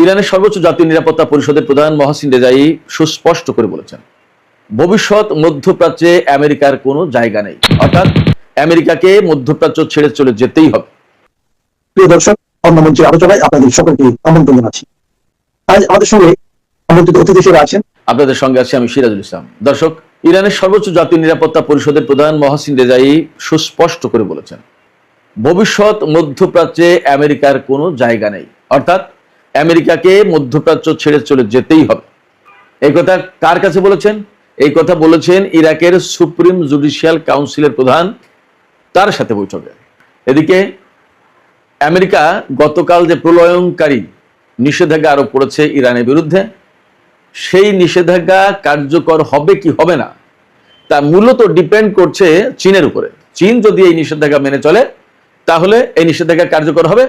ইরানের সর্বোচ্চ জাতীয় নিরাপত্তা পরিষদের প্রধান মহসিন রেজাই সুস্পষ্ট করে বলেছেন, ভবিষ্যৎ মধ্যপ্রাচ্যে আমেরিকার কোনো জায়গা নেই, অর্থাৎ আমেরিকাকে মধ্যপ্রাচ্য ছেড়ে চলে যেতেই হবে। প্রিয় দর্শক, অন্যমঞ্চের আলোচনায় আপনাদের সকলকে আমন্ত্রণ জানাচ্ছি। আজ আমাদের সঙ্গে আমন্ত্রিত অতিথি হিসেবে আছেন আপনাদের সঙ্গে আছি আমি সিরাজুল ইসলাম। দর্শক, ইরানের সর্বোচ্চ জাতীয় নিরাপত্তা পরিষদের প্রধান মহসিন রেজাই সুস্পষ্ট করে বলেছেন, ভবিষ্যৎ মধ্যপ্রাচ্যে আমেরিকার কোনো জায়গা নেই, অর্থাৎ আমেরিকাকে মধ্যপ্রাচ্য ছেড়ে চলে যেতেই হবে। এই কথা কার কাছে বলেছেন? এই কথা বলেছেন ইরাকের সুপ্রিম জুডিশিয়াল কাউন্সিলের প্রধান, তার সাথে বৈঠকে। এদিকে আমেরিকা গতকাল যে প্রলয়ঙ্কারী নিষেধাজ্ঞা আরোপ করেছে ইরানের বিরুদ্ধে, সেই নিষেধাজ্ঞা কার্যকর হবে কি হবে না তা মূলত ডিপেন্ড করছে চীনের উপরে। চীন যদি এই নিষেধাজ্ঞা মেনে চলে তাহলে এই নিষেধাজ্ঞা কার্যকর হবে,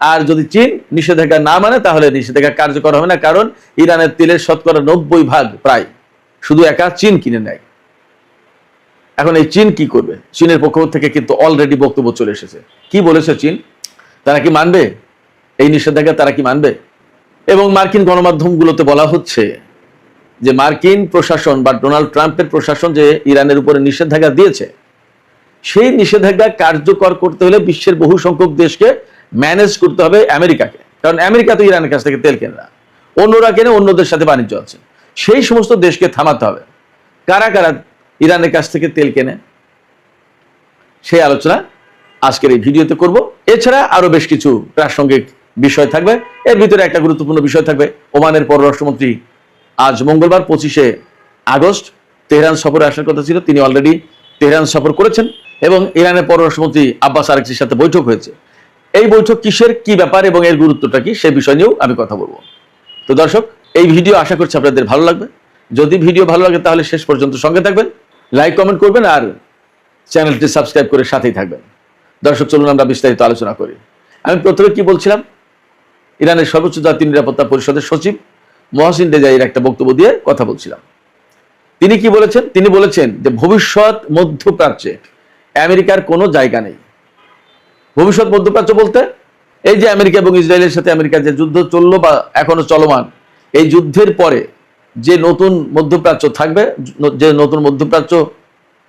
আর যদি চীন নিষেধাজ্ঞা না মানে তাহলে নিষেধাজ্ঞা কার্যকর হবে না, কারণ ইরানের তেলের শতকরা 90% প্রায় শুধু একা চীন কিনে নেয়। এখন এই চীন কি করবে? চীনের পক্ষ থেকে কিন্তু অলরেডি বক্তব্য চলে এসেছে। কি বলেছে চীন? তারা কি মানবে এই নিষেধাজ্ঞা? তারা কি মানবে? এবং মার্কিন গণমাধ্যমগুলোতে বলা হচ্ছে যে মার্কিন প্রশাসন বা ডোনাল্ড ট্রাম্পের প্রশাসন যে ইরানের উপরে নিষেধাজ্ঞা দিয়েছে, সেই নিষেধাজ্ঞা কার্যকর করতে হলে বিশ্বের বহু সংখ্যক দেশকে ম্যানেজ করতে হবে আমেরিকাকে, কারণ আমেরিকা তো ইরানের কাছ থেকে তেল কেনে না, অন্যরা কেনে, অন্যদের সাথে বাণিজ্য আছে। সেই সমস্ত দেশকে থামাতে হবে। কারা কারা ইরানের কাছ থেকে তেল কেনে সেই আলোচনা আজকের এই ভিডিওতে করব। এছাড়া আরো বেশ কিছু প্রাসঙ্গিক বিষয় থাকবে। এর ভিতরে একটা গুরুত্বপূর্ণ বিষয় থাকবে, ওমানের পররাষ্ট্রমন্ত্রী আজ মঙ্গলবার 25শে আগস্ট তেহরান সফরে আসার কথা ছিল, তিনি অলরেডি তেহরান সফর করেছেন এবং ইরানের পররাষ্ট্রমন্ত্রী আব্বাস আরাগচির সাথে বৈঠক হয়েছে। এই বৈঠক কিসের, কি ব্যাপার এবং এর গুরুত্বটা কি, সে বিষয় নিয়েও আমি কথা বলবো। তো দর্শক, এই ভিডিও আশা করছি আপনাদের ভালো লাগবে। যদি ভিডিও ভালো লাগে তাহলে শেষ পর্যন্ত সঙ্গে থাকবেন, লাইক কমেন্ট করবেন আর চ্যানেলটি সাবস্ক্রাইব করে সাথেই থাকবেন। দর্শক, চলুন আমরা বিস্তারিত আলোচনা করি। আমি প্রথমে কি বলছিলাম, ইরানের সর্বোচ্চ জাতীয় নিরাপত্তা পরিষদের সচিব মহসিন রেজাইয়ের একটা বক্তব্য দিয়ে কথা বলছিলাম। তিনি কি বলেছেন? তিনি বলেছেন যে ভবিষ্যৎ মধ্যপ্রাচ্যে আমেরিকার কোনো জায়গা নেই। ভবিষ্যৎ মধ্যপ্রাচ্য বলতে এই যে আমেরিকা এবং ইসরায়েলের সাথে আমেরিকার যে যুদ্ধ চললো বা এখনো চলমান, এই যুদ্ধের পরে যে নতুন মধ্যপ্রাচ্য থাকবে, যে নতুন মধ্যপ্রাচ্য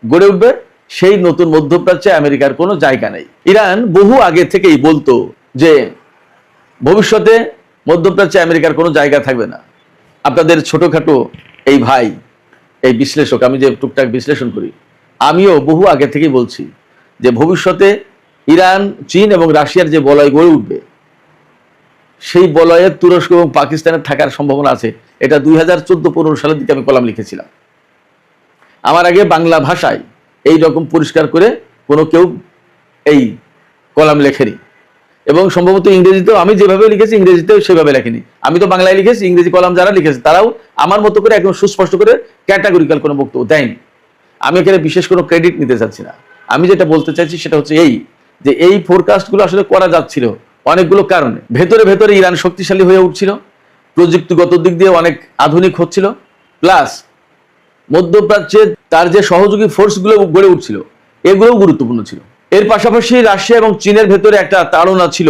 গড়ে উঠবে, সেই নতুন মধ্যপ্রাচ্যে আমেরিকার কোনো জায়গা নেই। ইরান বহু আগে থেকেই বলতো যে ভবিষ্যতে মধ্যপ্রাচ্যে আমেরিকার কোনো জায়গা থাকবে না। আপনাদের ছোটখাটো এই ভাই, এই বিশ্লেষক, আমি যে টুকটাক বিশ্লেষণ করি, আমিও বহু আগে থেকেই বলছি যে ভবিষ্যতে ইরান, চীন এবং রাশিয়ার যে বলয় গড়ে উঠবে, সেই বলয়ে তুরস্ক এবং পাকিস্তানের থাকার সম্ভাবনা আছে। এটা 2014-15 সালের দিকে আমি কলাম লিখেছিলাম। আমার আগে বাংলা ভাষায় এই রকম পরিষ্কার করে কোনো কেউ এই কলাম লেখেনি, এবং সম্ভবত ইংরেজিতেও আমি যেভাবে লিখেছি ইংরেজিতেও সেভাবে লেখেনি। আমি তো বাংলায় লিখেছি, ইংরেজি কলাম যারা লিখেছে তারাও আমার মতো করে একদম সুস্পষ্ট করে ক্যাটাগরিক্যাল কোনো বক্তব্য দেয়নি। আমি এখানে বিশেষ কোনো ক্রেডিট নিতে চাচ্ছি না। আমি যেটা বলতে চাইছি সেটা হচ্ছে এই যে এই ফোরকাস্টগুলো আসলে করা যাচ্ছিল অনেকগুলো কারণে। ভেতরে ভেতরে ইরান শক্তিশালী হয়ে উঠছিল, প্রযুক্তিগত দিক দিয়ে অনেক আধুনিক হচ্ছিল, প্লাস মধ্যপ্রাচ্যে তার যে সহযোগী ফোর্সগুলো গড়ে উঠছিল, এগুলোও গুরুত্বপূর্ণ ছিল। এর পাশাপাশি রাশিয়া এবং চীনের ভেতরে একটা তাড়না ছিল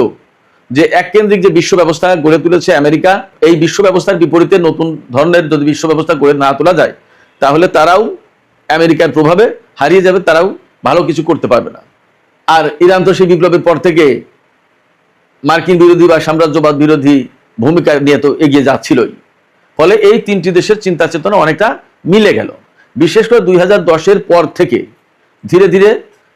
যে এককেন্দ্রিক যে বিশ্ব ব্যবস্থা গড়ে তুলেছে আমেরিকা, এই বিশ্ব ব্যবস্থার বিপরীতে নতুন ধরনের যদি বিশ্ব ব্যবস্থা গড়ে না তোলা যায় তাহলে তারাও আমেরিকার প্রভাবে হারিয়ে যাবে, তারাও ভালো কিছু করতে পারবে না। আর ইরান তো সেই বিপ্লবের পর থেকে মার্কিন বিরোধী বা সাম্রাজ্যবাদ বিরোধী ভূমিকা নিয়ে তো এগিয়ে যাচ্ছিলই। ফলে এই তিনটি দেশের চিন্তা চেতনা অনেকটা মিলে গেল। বিশেষ করে 2010-এর পর থেকে ধীরে ধীরে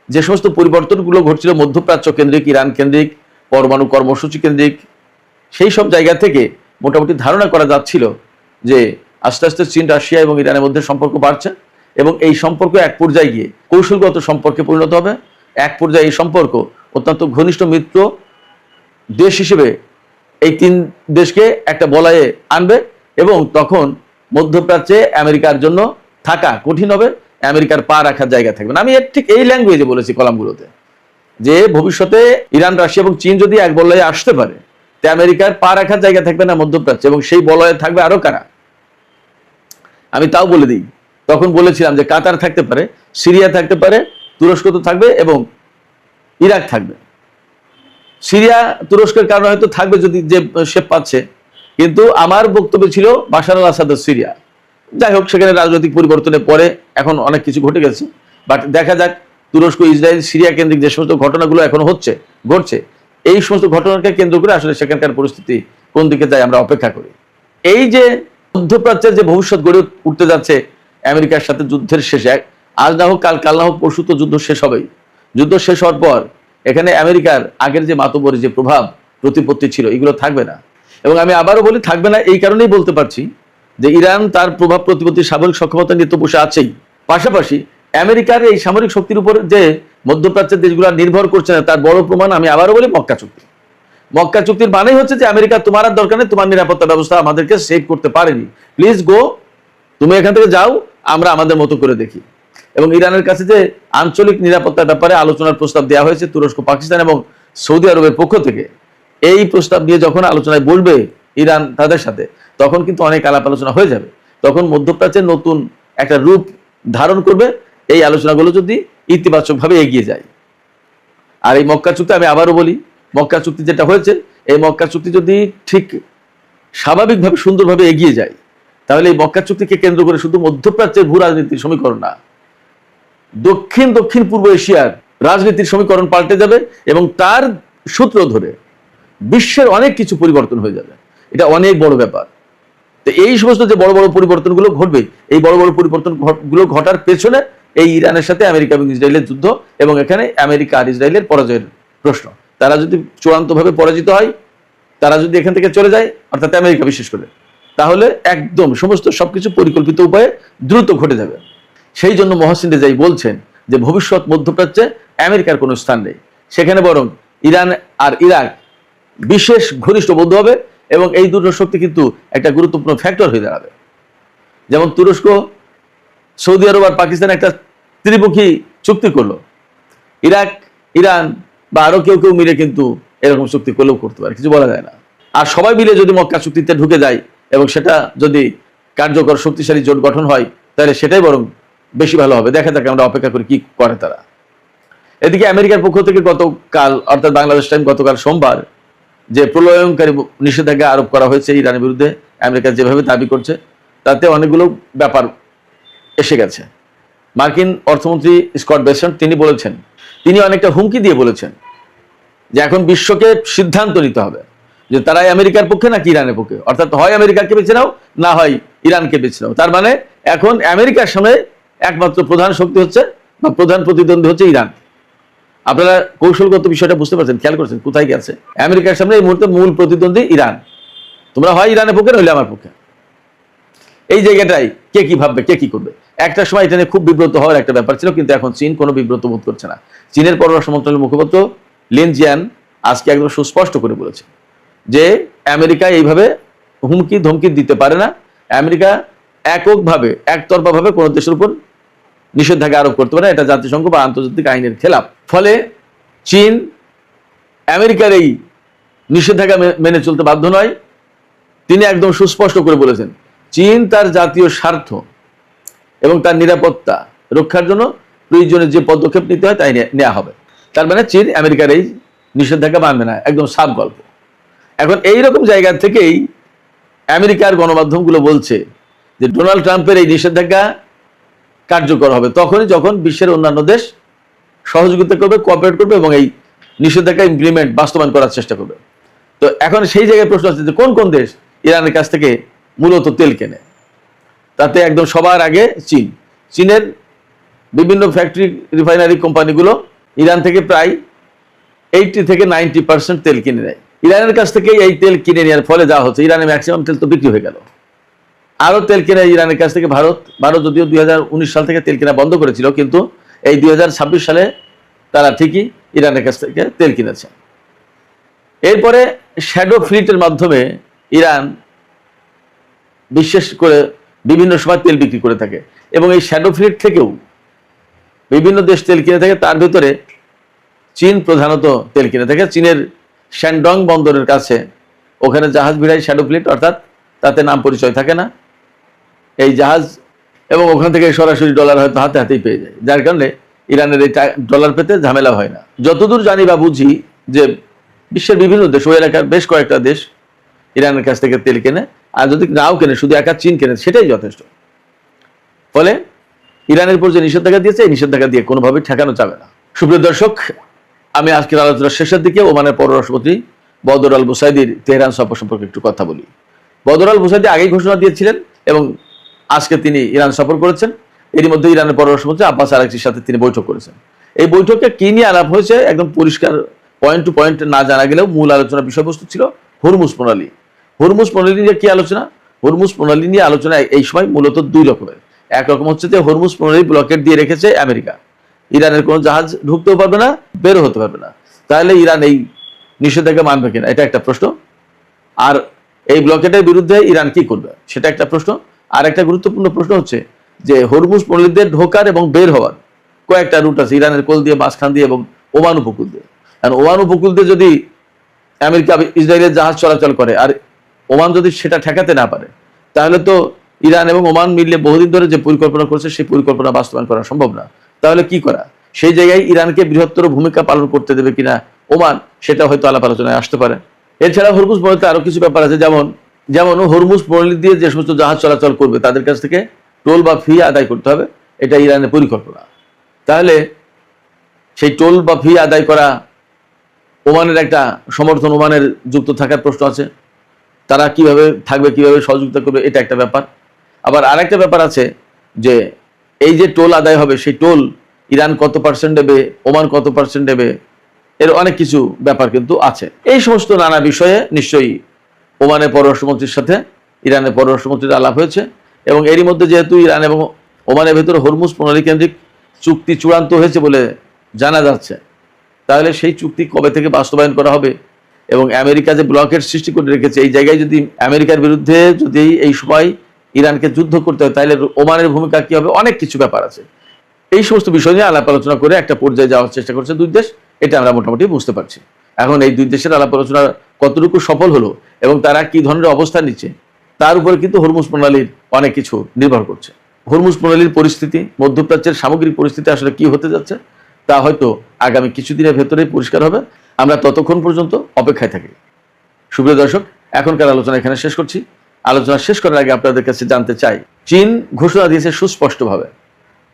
যে সমস্ত পরিবর্তনগুলো ঘটছিল মধ্যপ্রাচ্য কেন্দ্রিক, ইরান কেন্দ্রিক, পরমাণু কর্মসূচি কেন্দ্রিক, সেই সব জায়গা থেকে মোটামুটি ধারণা করা যাচ্ছিল যে আস্তে আস্তে চীন, রাশিয়া এবং ইরানের মধ্যে সম্পর্ক বাড়ছে এবং এই সম্পর্ক এক পর্যায়ে গিয়ে কৌশলগত সম্পর্কে পরিণত হবে। এক পর্যায়ে এই সম্পর্ক অত্যন্ত ঘনিষ্ঠ মিত্র দেশ হিসেবে এই তিন দেশকে একটা বলয়ে আনবে এবং তখন মধ্যপ্রাচ্যে আমেরিকার জন্য থাকা কঠিন হবে, আমেরিকার পা রাখার জায়গা থাকবে না। আমি ঠিক এই ল্যাঙ্গুয়েজে বলেছি কলামগুলোতে যে ভবিষ্যতে ইরান, রাশিয়া এবং চীন যদি এক বলয়ে আসতে পারে, তে আমেরিকার পা রাখার জায়গা থাকবে না মধ্যপ্রাচ্যে, এবং সেই বলয়ে থাকবে আরো কারা। আমি তাও বলে দিই, তখন বলেছিলাম যে কাতার থাকতে পারে, সিরিয়া থাকতে পারে, তুরস্ক তো থাকবে এবং ইরাক থাকবে। সিরিয়া তুরস্কের কারণে হয়তো থাকবে যদি যে শেপ পাচ্ছে, কিন্তু আমার বক্তব্য ছিল বাশার আল আসাদ সিরিয়া। যাই হোক, সেখানে রাজনৈতিক পরিবর্তনের পরে এখন অনেক কিছু ঘটে গেছে, বাট দেখা যাক তুরস্ক, ইসরায়েল, সিরিয়া কেন্দ্রিক যে সমস্ত ঘটনাগুলো এখন ঘটছে, এই সমস্ত ঘটনাকে কেন্দ্র করে আসলে সেখানকার পরিস্থিতি কোন দিকে যায় আমরা অপেক্ষা করি। এই যে মধ্যপ্রাচ্যের যে ভবিষ্যৎ গড়ে উঠতে যাচ্ছে আমেরিকার সাথে যুদ্ধের শেষে, আজ না হোক কাল না হোক পরশু তো যুদ্ধ শেষ হবেই। যুদ্ধ শেষ হওয়ার পর এখানে আমেরিকার আগের যে মাতব্বরী যে প্রভাব প্রতিপত্তি ছিল এগুলো থাকবে না। এবং আমি আবারও বলি থাকবে না, এই কারণেই বলতে পারছি যে ইরান তার প্রভাব প্রতিপত্তির সামরিক সক্ষমতা নিয়ে তো বসে আছেই, পাশাপাশি আমেরিকার এই সামরিক শক্তির উপর যে মধ্যপ্রাচ্যের দেশগুলো নির্ভর করছে না তার বড় প্রমাণ আমি আবারও বলি মক্কা চুক্তি। মক্কা চুক্তির মানেই হচ্ছে যে আমেরিকা তোমার আর দরকার নেই, তোমার নিরাপত্তা ব্যবস্থা আমাদেরকে সেভ করতে পারেনি, প্লিজ গো, তুমি এখান থেকে যাও, আমরা আমাদের মতো করে দেখি। এবং ইরানের কাছে যে আঞ্চলিক নিরাপত্তার ব্যাপারে আলোচনার প্রস্তাব দেওয়া হয়েছে তুরস্ক, পাকিস্তান এবং সৌদি আরবের পক্ষ থেকে, এই প্রস্তাব নিয়ে যখন আলোচনায় বসবে ইরান তাদের সাথে, তখন কিন্তু অনেক আলাপ আলোচনা হয়ে যাবে। তখন মধ্যপ্রাচ্যের নতুন একটা রূপ ধারণ করবে এই আলোচনাগুলো যদি ইতিবাচকভাবে এগিয়ে যায়। আর এই মক্কা চুক্তি, আমি আবারও বলি, মক্কা চুক্তি যেটা হয়েছে, এই মক্কা চুক্তি যদি ঠিক স্বাভাবিকভাবে সুন্দরভাবে এগিয়ে যায়, তাহলে এই মক্কা চুক্তিকে কেন্দ্র করে শুধু মধ্যপ্রাচ্যের ভূ রাজনীতির সমীকরণ না, দক্ষিণ পূর্ব এশিয়ার রাজনীতির সমীকরণ পাল্টে যাবে এবং তার সূত্র ধরে বিশ্বের অনেক কিছু পরিবর্তন হয়ে যাবে। এটা অনেক বড় ব্যাপার। তো এই সমস্ত যে বড় বড় পরিবর্তনগুলো ঘটবে, এই বড় বড় পরিবর্তনগুলো ঘটার পেছনে এই ইরানের সাথে আমেরিকা এবং ইসরায়েলের যুদ্ধ এবং এখানে আমেরিকা আর ইসরায়েলের পরাজয়ের প্রশ্ন। তারা যদি চূড়ান্তভাবে পরাজিত হয়, তারা যদি এখান থেকে চলে যায়, অর্থাৎ আমেরিকা বিশেষ করে, তাহলে একদম সমস্ত সবকিছু পরিকল্পিত উপায়ে দ্রুত ঘটে যাবে। সেই জন্য মহসিন রেজাই বলছেন যে ভবিষ্যৎ মধ্যপ্রাচ্যে আমেরিকার কোনো স্থান নেই, সেখানে বরং ইরান আর ইরাক বিশেষ ঘনিষ্ঠ বন্ধু হবে এবং এই দুটো শক্তি কিন্তু একটা গুরুত্বপূর্ণ ফ্যাক্টর হয়ে দাঁড়াবে। যেমন তুরস্ক, সৌদি আরব আর পাকিস্তান একটা ত্রিপক্ষী চুক্তি করলো, ইরাক, ইরান বা আরো কেউ কেউ মিলে কিন্তু এরকম চুক্তি করলেও করতে পারে, কিছু বলা যায় না। আর সবাই মিলে যদি মক্কা চুক্তিতে ঢুকে যায় এবং সেটা যদি কার্যকর শক্তিশালী জোট গঠন হয়, তাহলে সেটাই বরং বেশি ভালো হবে। দেখা যাক, আমরা অপেক্ষা করি কি করে তারা। এদিকে আমেরিকার পক্ষ থেকে গতকাল, অর্থাৎ বাংলাদেশ টাইম গতকাল সোমবার, যে প্রলয়ঙ্কারী নিষেধাজ্ঞা আরোপ করা হয়েছে ইরানের বিরুদ্ধে, আমেরিকা যেভাবে দাবি করছে তাতে অনেকগুলো ব্যাপার এসে গেছে। মার্কিন অর্থমন্ত্রী স্কট বেসেন্ট তিনি বলেছেন, তিনি অনেকটা হুমকি দিয়ে বলেছেন যে এখন বিশ্বকে সিদ্ধান্ত নিতে হবে যে তারাই আমেরিকার পক্ষে নাকি ইরানের পক্ষে, অর্থাৎ হয় আমেরিকাকে বেছে নাও, না হয় ইরানকে বেছে নাও। তার মানে এখন আমেরিকার সামনে একমাত্র প্রধান শক্তি হচ্ছে বা প্রধান প্রতিদ্বন্দ্বী হচ্ছে ইরান। আপনারা কৌশলগত বিষয়টা বুঝতে পারছেন, খেয়াল করছেন কোথায় গেছে? আমেরিকার সামনে এই মুহূর্তে মূল প্রতিদ্বন্দ্বী ইরান। তোমরা হয় ইরানের পক্ষে নইলে আমার পক্ষে। এই জায়গাটাই কে কি ভাববে, কে কি করবে। একটা সময় এটা নিয়ে খুব বিব্রত হওয়ার একটা ব্যাপার ছিল, কিন্তু এখন চীন কোনো বিব্রত বোধ করছে না। চীনের পররাষ্ট্র মন্ত্রণালয়ের মুখপাত্র লিন জিয়ান আজকে একদম সুস্পষ্ট করে বলেছে যে আমেরিকা এইভাবে হুমকি ধমকি দিতে পারে না। আমেরিকা এককভাবে, একতরফাভাবে কোনো দেশের উপর নিষেধাজ্ঞা আরোপ করতে পারে না, এটা জাতিসংঘ বা আন্তর্জাতিক আইনের খেলাপ। ফলে চীন আমেরিকার এই নিষেধাজ্ঞা মেনে চলতে বাধ্য নয়। তিনি একদম সুস্পষ্ট করে বলেছেন চীন তার জাতীয় স্বার্থ এবং তার নিরাপত্তা রক্ষার জন্য প্রয়োজনে যে পদক্ষেপ নিতে হয় তাই নেওয়া হবে। তার মানে চীন আমেরিকার এই নিষেধাজ্ঞা মানবে না, একদম সাফ গল্প। এখন এইরকম জায়গা থেকেই আমেরিকার গণমাধ্যমগুলো বলছে যে ডোনাল্ড ট্রাম্পের এই নিষেধাজ্ঞা কার্যকর হবে তখনই যখন বিশ্বের অন্যান্য দেশ সহযোগিতা করবে, কোঅপারেট করবে এবং এই নিষেধাজ্ঞা ইমপ্লিমেন্ট, বাস্তবায়ন করার চেষ্টা করবে। তো এখন সেই জায়গায় প্রশ্ন আছে যে কোন কোন দেশ ইরানের কাছ থেকে মূলত তেল কেনে। তাতে একদম সবার আগে চীন। চীনের বিভিন্ন ফ্যাক্টরি, রিফাইনারি কোম্পানিগুলো ইরান থেকে প্রায় 80 থেকে 90% তেল কিনে নেয়। ইরানের কাছ থেকে এই তেল কিনে নেওয়ার ফলে যা হচ্ছে, ইরানের ম্যাক্সিমাম তেল তো বিক্রি হয়ে গেল। আরো তেল কেনে ইরানের কাছ থেকে ভারত যদিও 2019 সাল থেকে তেল কেনা বন্ধ করেছিল, কিন্তু এই 2026 সালে তারা ঠিকই ইরানের কাছ থেকে তেল কিনেছে। এরপরে শ্যাডো ফ্লিটের মাধ্যমে ইরান বিশেষ করে বিভিন্ন সময় তেল বিক্রি করে থাকে এবং এই শ্যাডো ফ্লিট থেকেও বিভিন্ন দেশ তেল কিনে থাকে। তার ভিতরে চীন প্রধানত তেল কিনে থাকে। চীনের শ্যানডং বন্দরের কাছে ওখানে জাহাজ ভিড়ায় শ্যাডো ফ্লিট, অর্থাৎ তাতে নাম পরিচয় থাকে না এই জাহাজ, এবং ওখান থেকে সরাসরি ডলার হয়তো হাতে হাতেই পেয়ে যায়, যার কারণে ইরানের এই ডলার পেতে ঝামেলা হয় না। যতদূর জানি বা বুঝি যে বিশ্বের বিভিন্ন দেশ, ওই এলাকার বেশ কয়েকটা দেশ ইরানের কাছ থেকে তেল কেনে, আর যদি নাও কেনে, শুধু একা চীন কেনে, সেটাই যথেষ্ট। ফলে ইরানের উপর যে নিষেধাজ্ঞা দিয়েছে, এই নিষেধাজ্ঞা দিয়ে কোনোভাবেই ঠেকানো যাবে না। সুপ্রিয় দর্শক, আমি আজকের আলোচনার শেষের দিকে ওমানের পররাষ্ট্রমন্ত্রী বদর আল বুসাইদির তেহরান সফর সম্পর্কে একটু কথা বলি। বদর আল বুসাইদি আগেই ঘোষণা দিয়েছিলেন এবং আজকে তিনি ইরান সফর করেছেন। এরই মধ্যে ইরানের পররাষ্ট্রমন্ত্রী আব্বাস আরাগচির সাথে তিনি বৈঠক করেছেন। এই বৈঠকে কি নিয়ে আলাপ হয়েছে একদম পরিষ্কার পয়েন্ট টু পয়েন্ট না জানা গেলেও মূল আলোচনার বিষয়বস্তু ছিল হরমুজ প্রণালী। হরমুজ প্রণালী নিয়ে কি আলোচনা? হরমুজ প্রণালী নিয়ে আলোচনা এই সময় মূলত দুই রকমের। একরকম হচ্ছে যে হরমুজ প্রণালী ব্লকেট দিয়ে রেখেছে আমেরিকা, ইরানের কোনো জাহাজ ঢুকতেও পারবে না, বেরো হতে পারবে না। তাহলে ইরান এই নিষেধাজ্ঞা মানবে কিনা, এটা একটা প্রশ্ন। আর এই ব্লকেটের বিরুদ্ধে ইরান কি করবে, সেটা একটা প্রশ্ন। আর একটা গুরুত্বপূর্ণ প্রশ্ন হচ্ছে যে হরমুজ প্রণালীতে ঢোকার এবং বের হওয়ার কয়েকটা রুট আছে, ইরানের কোল দিয়ে, মাঝখান দিয়ে এবং ওমান উপকূল দিয়ে। কারণ ওমান উপকূল দিয়ে যদি আমেরিকা ইসরায়েলের জাহাজ চলাচল করে আর ওমান যদি সেটা ঠেকাতে না পারে, তাহলে তো ইরান এবং ওমান মিললে বহুদিন ধরে যে পরিকল্পনা করছে সেই পরিকল্পনা বাস্তবায়ন করা সম্ভব না। তাহলে কি করা? সেই জায়গায় ইরানকে বৃহত্তর ভূমিকা পালন করতে দেবে কিনা ওমান, সেটা হয়তো আলাপ আলোচনায় আসতে পারে। এছাড়া হরমুজ প্রণালীতে আরো কিছু ব্যাপার আছে, যেমন হরমুজ প্রণালী দিয়ে যে সমস্ত জাহাজ চলাচল করবে তাদের কাছ থেকে টোল বা ফি আদায় করতে হবে, এটা ইরানের পরিকল্পনা। তাহলে সেই টোল বা ফি আদায় করা, ওমানের একটা সমর্থন, ওমানের যুক্ত থাকার প্রশ্ন আছে। তারা কিভাবে থাকবে, কিভাবে সহযোগিতা করবে, এটা একটা ব্যাপার। আবার আরেকটা ব্যাপার আছে যে এই যে টোল আদায় হবে, সেই টোল ইরান কত পার্সেন্ট দেবে, ওমান কত পার্সেন্ট দেবে, এর অনেক কিছু ব্যাপার কিন্তু আছে। এই সমস্ত নানা বিষয়ে নিশ্চয়ই ওমানের পররাষ্ট্রমন্ত্রীর সাথে ইরানের পররাষ্ট্রমন্ত্রীর আলাপ হয়েছে। এবং এরই মধ্যে যেহেতু ইরান এবং ওমানের ভেতরে হরমুজ প্রণালী কেন্দ্রিক চুক্তি চূড়ান্ত হয়েছে বলে জানা যাচ্ছে, তাহলে সেই চুক্তি কবে থেকে বাস্তবায়ন করা হবে এবং আমেরিকা যে ব্লকের সৃষ্টি করে রেখেছে, এই জায়গায় যদি আমেরিকার বিরুদ্ধে যদি এই সময় ইরানকে যুদ্ধ করতে হয়, তাহলে ওমানের ভূমিকা কি হবে, অনেক কিছু ব্যাপার আছে। এই সমস্ত বিষয় নিয়ে আলাপ আলোচনা করে একটা পর্যায়ে যাওয়ার চেষ্টা করছে দুই দেশ, এটা আমরা মোটামুটি বুঝতে পারছি। এখন এই দুই দেশের আলাপ আলোচনা কতটুকু সফল হলো এবং তারা কি ধরনের অবস্থান নিচ্ছে, তার উপরে কিন্তু হরমুজ প্রণালীর অনেক কিছু নির্ভর করছে। হরমুজ প্রণালীর পরিস্থিতি, মধ্যপ্রাচ্যের সামগ্রিক পরিস্থিতি আসলে কি হতে যাচ্ছে তা হয়তো আগামী কিছুদিনের ভেতরেই পরিষ্কার হবে। আমরা ততক্ষণ পর্যন্ত অপেক্ষায় থাকি। সুপ্রিয় দর্শক, এখনকার আলোচনা এখানে শেষ করছি। আলোচনা শেষ করার আগে আপনাদের কাছে জানতে চাই, চীন ঘোষণা দিয়েছে সুস্পষ্টভাবে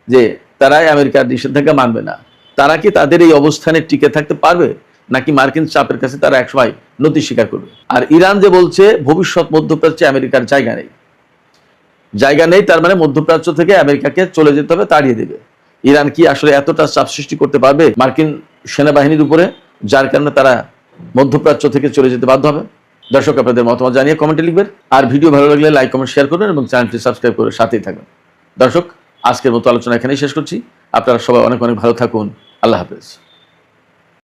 যে তারাই আমেরিকার নিষেধাজ্ঞা মানবে না। তারা কি তাদের এই অবস্থানে টিকে থাকতে পারবে, নাকি মার্কিন চাপের কাছে তারা একসময় নতি স্বীকার করবে? আর ইরান যে বলছে ভবিষ্যৎ মধ্যপ্রাচ্যে আমেরিকার জায়গা নেই, তার মানে মধ্যপ্রাচ্য থেকে আমেরিকাকে চলে যেতে হবে, তাড়িয়ে দেবে। ইরান কি আসলে এতটা চাপ সৃষ্টি করতে পারবে মার্কিন সেনাবাহিনীর উপরে, যার কারণে তারা মধ্যপ্রাচ্য থেকে চলে যেতে বাধ্য হবে? দর্শক, আপনাদের মতামত জানিয়ে কমেন্টে লিখবেন। আর ভিডিও ভালো লাগলে লাইক, কমেন্ট, শেয়ার করবেন এবং চ্যানেলটি সাবস্ক্রাইব করে সাথেই থাকবেন। দর্শক, আজকের মতো আলোচনা এখানেই শেষ করছি। আপনারা সবাই অনেক অনেক ভালো থাকুন। আল্লাহ হাফেজ।